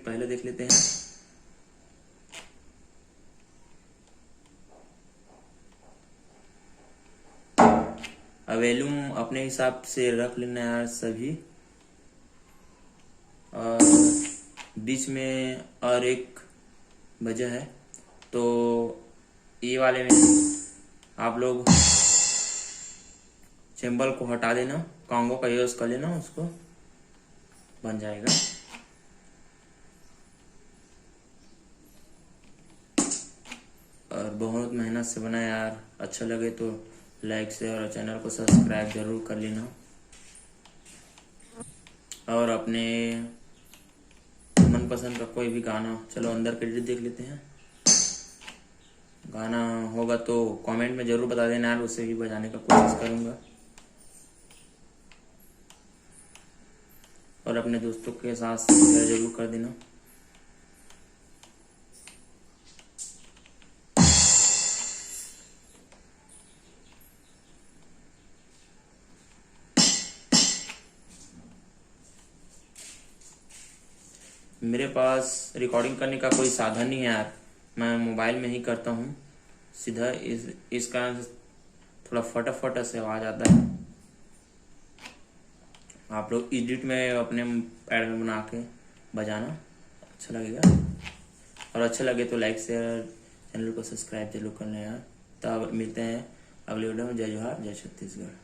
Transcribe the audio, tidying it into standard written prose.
पहले देख लेते हैं। वॉल्यूम अपने हिसाब से रख लेना यार सभी। और बीच में और एक वजह है, तो ये वाले में आप लोग चिम्बल को हटा देना, कॉन्गो का यूज कर लेना, उसको बन जाएगा। और बहुत मेहनत से बना यार, अच्छा लगे तो लाइक शेयर और चैनल को सब्सक्राइब जरूर कर लेना। और अपने मनपसंद का कोई भी गाना, चलो अंदर क्रेडिट देख लेते हैं। गाना होगा तो कमेंट में जरूर बता देना यार, उसे भी बजाने का कोशिश करूँगा। और अपने दोस्तों के साथ शेयर जरूर कर देना। मेरे पास रिकॉर्डिंग करने का कोई साधन नहीं है यार, मैं मोबाइल में ही करता हूँ सीधा, इस कारण से थोड़ा फटाफट से आवाज़ आता है। आप लोग एडिट में अपने पैड में बना के बजाना, अच्छा लगेगा। और अच्छा लगे तो लाइक शेयर, चैनल को सब्सक्राइब जरूर करना यार। तब मिलते हैं अगले वीडियो में। जय जोहार, जय छत्तीसगढ़।